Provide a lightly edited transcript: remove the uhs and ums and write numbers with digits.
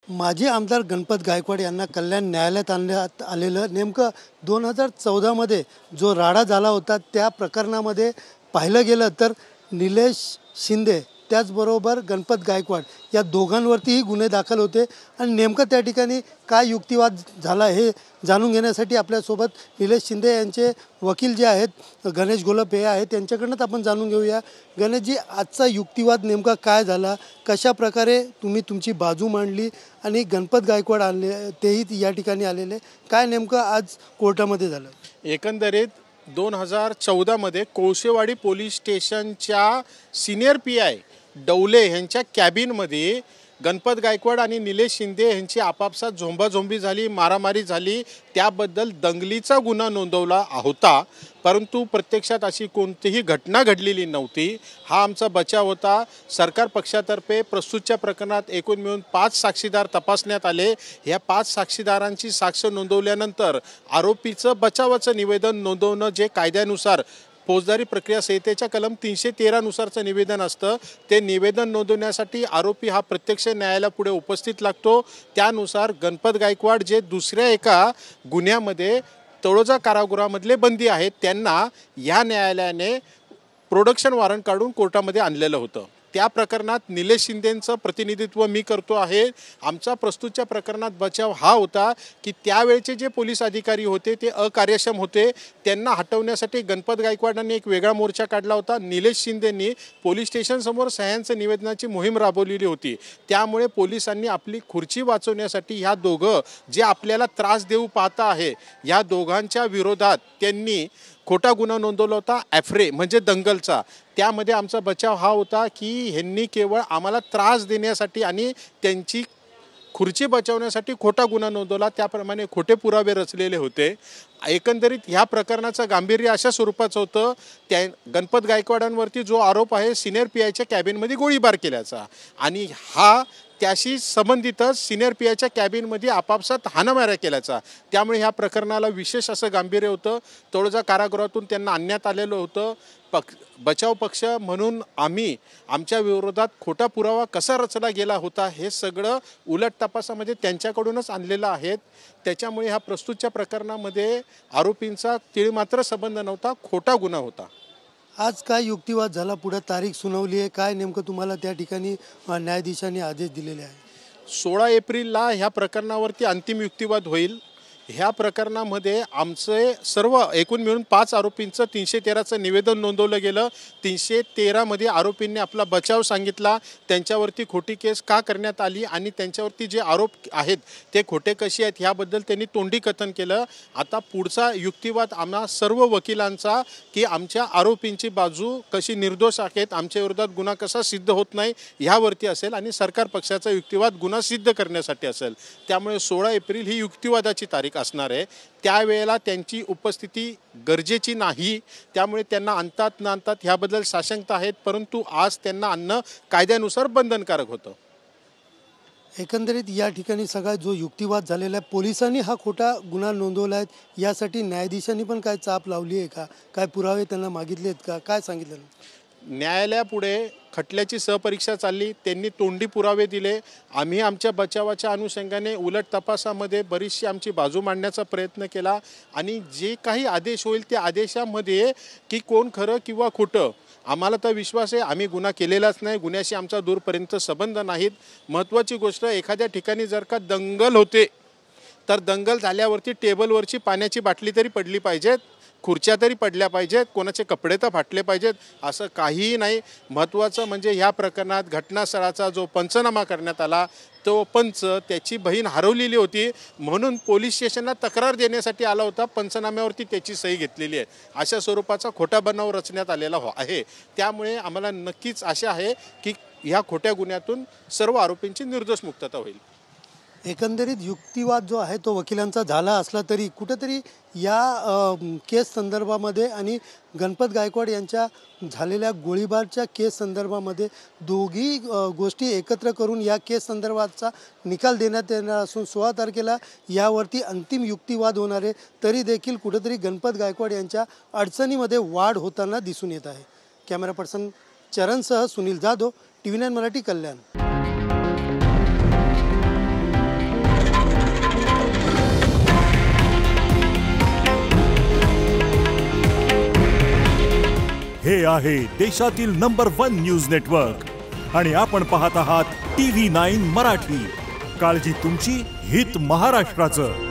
माजी आमदार गणपत गायकवाड यांना कल्याण न्यायालयात आणण्यात आलेलं नेमकं 2014 जो राडा झाला होता त्या प्रकरणामध्ये पाहिलं गेलं तर निलेश शिंदे त्याचबरोबर गणपत गायकवाड या दोघांवरतीही गुन्हे दाखल होते आणि नेमकं त्या ठिकाणी काय युक्तिवाद झाला हे जाणून घेण्यासाठी आपल्यासोबत निलेश शिंदे यांचे वकील जे आहेत गणेश घोलप हे आहेत त्यांच्याकडूनच आपण जाणून घेऊया। गणेशजी, आजचा युक्तिवाद नेमका काय झाला, कशा प्रकारे तुम्ही तुमची बाजू मांडली आणि गणपत गायकवाड आणले तेही या ठिकाणी आलेले, काय नेमकं आज कोर्टामध्ये झालं? एकंदरीत 2014 कोळसेवाडी पोलीस स्टेशनच्या सिनियर PI डवले यांच्या कॅबिनमध्ये गणपत गायकवाड आणि निलेश शिंदे यांची आपापसात झोंबाझोंबी झाली, मारामारी झाली, त्याबद्दल दंगलीचा गुन्हा नोंदवला होता। परंतु प्रत्यक्षात अशी कोणतीही घटना घडलेली नव्हती। हा आमचा बचाव होता। सरकार पक्षातर्फे प्रस्तुतच्या प्रकरणात एकूण मिळून 5 साक्षीदार तपासण्यात आले। या 5 साक्षीदारांची साक्ष नोंदवल्यानंतर आरोपीचं बचावाचं निवेदन नोंदवणं जे कायद्यानुसार फौजदारी प्रक्रिया संहितेच्या कलम 313 नुसारचं निवेदन असतं, ते निवेदन नोंदवण्यासाठी आरोपी हा प्रत्यक्ष न्यायालयापुढे उपस्थित लागतो। त्यानुसार गणपत गायकवाड जे दुसऱ्या एका गुन्ह्यामध्ये तळोजा कारागृहामधले बंदी आहेत त्यांना या न्यायालयाने प्रोडक्शन वॉरंट काढून कोर्टामध्ये आणलेलं होतं। त्या प्रकरणात निलेश शिंदेंचं प्रतिनिधित्व मी करतो आहे। आमचा प्रस्तुतच्या प्रकरणात बचाव हा होता की त्यावेळचे जे पोलीस अधिकारी होते ते अकार्यक्षम होते, त्यांना हटवण्यासाठी गणपत गायकवाडांनी एक वेगळा मोर्चा काढला होता। निलेश शिंदेंनी पोलीस स्टेशनसमोर सह्यांचं निवेदनाची मोहीम राबवलेली होती। त्यामुळे पोलिसांनी आपली खुर्ची वाचवण्यासाठी ह्या दोघं जे आपल्याला त्रास देऊ पाहता आहे या दोघांच्या विरोधात त्यांनी खोटा गुन्हा नोंदवला होता, ॲफ्रे म्हणजे दंगलचा। त्यामध्ये आमचा बचाव हा होता की ह्यांनी केवळ आम्हाला त्रास देण्यासाठी आणि त्यांची खुर्ची बचावण्यासाठी खोटा गुन्हा नोंदवला, त्याप्रमाणे खोटे पुरावे रचलेले होते। एकंदरीत ह्या प्रकरणाचं गांभीर्य अशा स्वरूपाचं होतं, त्या गणपत गायकवाडांवरती जो आरोप आहे सिनियर PIच्या कॅबिनमध्ये गोळीबार केल्याचा आणि हा त्याशी संबंधितच सिनियर PIच्या कॅबिनमध्ये आपापसात हाणामाऱ्या केल्याचा, त्यामुळे ह्या प्रकरणाला विशेष असं गांभीर्य होतं। तळोजा कारागृहातून त्यांना आणण्यात आलेलं होतं। बचाव पक्ष म्हणून आम्ही आमच्या विरोधात खोटा पुरावा कसा रचला गेला होता हे सगळं उलट तपासामध्ये त्यांच्याकडूनच आणलेलं आहे। त्याच्यामुळे ह्या प्रस्तुतच्या प्रकरणामध्ये आरोपींचा तीळमात्र संबंध नव्हता, खोटा गुन्हा होता। आज काय युक्तिवाद झाला, पुढे तारीख सुनावली आहे, काय नेमकं तुम्हाला त्या ठिकाणी न्यायाधीशांनी आदेश दिलेले आहे? 16 एप्रिलला ह्या प्रकरणावरती अंतिम युक्तिवाद होईल। ह्या प्रकरणामध्ये आमचे सर्व एकूण मिळून 5 आरोपींचं 313चं निवेदन नोंदवलं गेलं। 313मध्ये आरोपींनी आपला बचाव सांगितला, त्यांच्यावरती खोटी केस का करण्यात आली आणि त्यांच्यावरती जे आरोप आहेत ते खोटे कसे आहेत ह्याबद्दल त्यांनी तोंडी कथन केलं। आता पुढचा युक्तिवाद आम्हा सर्व वकिलांचा की आमच्या आरोपींची बाजू कशी निर्दोष आहेत, आमच्या विरोधात गुन्हा कसा सिद्ध होत नाही ह्यावरती असेल आणि सरकार पक्षाचा युक्तिवाद गुन्हा सिद्ध करण्यासाठी असेल। त्यामुळे 16 एप्रिल ही युक्तिवादाची तारीख असणार आहे। त्यावेळेला त्यांची उपस्थिती गरजेची नाही, त्यामुळे त्यांना आणतात न आणतात ह्याबद्दल साशंकता आहेत, परंतु आज त्यांना आणणं कायद्यानुसार बंधनकारक होतं। एकंदरीत या ठिकाणी सगळा जो युक्तिवाद झालेला आहे, पोलिसांनी हा खोटा गुन्हा नोंदवला आहे, यासाठी न्यायाधीशांनी पण काय चाप लावली आहे का, काय पुरावे त्यांना मागितले आहेत का, काय सांगितलं? न्यायालयापुढे खटल्याची सहपरीक्षा चालली, त्यांनी तोंडी पुरावे दिले। आम्ही आमच्या बचावाच्या अनुषंगाने उलट तपासामध्ये बरीचशी आमची बाजू मांडण्याचा प्रयत्न केला आणि जे काही आदेश होईल त्या आदेशामध्ये की कोण खरं किंवा खोटं, आम्हाला तर विश्वास आहे आम्ही गुन्हा केलेलाच नाही, गुन्ह्याशी आमचा दूरपर्यंत संबंध नाहीत। महत्त्वाची गोष्ट, एखाद्या ठिकाणी जर का दंगल होते तर दंगल झाल्यावरती टेबलवरची पाण्याची बाटली तरी पडली पाहिजेत, खुर्च्या तरी पडल्या पाहिजेत, कोणाचे कपडे तर फाटले पाहिजेत, असं काहीही नाही। महत्त्वाचं म्हणजे ह्या प्रकरणात घटनास्थळाचा जो पंचनामा करण्यात आला तो पंच त्याची बहीण हरवलेली होती म्हणून पोलीस स्टेशनला तक्रार देण्यासाठी आला होता, पंचनाम्यावरती त्याची सही घेतलेली आहे, अशा स्वरूपाचा खोटा बनाव रचण्यात आलेला आहे। त्यामुळे आम्हाला नक्कीच आशा आहे की ह्या खोट्या गुन्ह्यातून सर्व आरोपींची निर्दोष मुक्तता होईल। एकंदरीत युक्तिवाद जो आहे तो वकिलांचा झाला असला तरी कुठेतरी या केस संदर्भामध्ये आणि गणपत गायकवाड यांच्या झालेल्या गोळीबारच्या केस संदर्भामध्ये दोघी गोष्टी एकत्र करून या केस संदर्भाचा निकाल देण्यात येणार असून 16 तारखेला यावरती अंतिम युक्तिवाद होणार आहे। तरी देखील कुठेतरी गणपत गायकवाड यांच्या अडचणीमध्ये वाढ होताना दिसून येत आहे। कॅमेरा पर्सन चरणसह सुनील जाधव, TV9 मराठी, कल्याण। आहे देशातील नंबर 1 न्यूज नेटवर्क आणि आपण पाहत आहात TV9 मराठी. काळजी तुमची, हित महाराष्ट्राचं.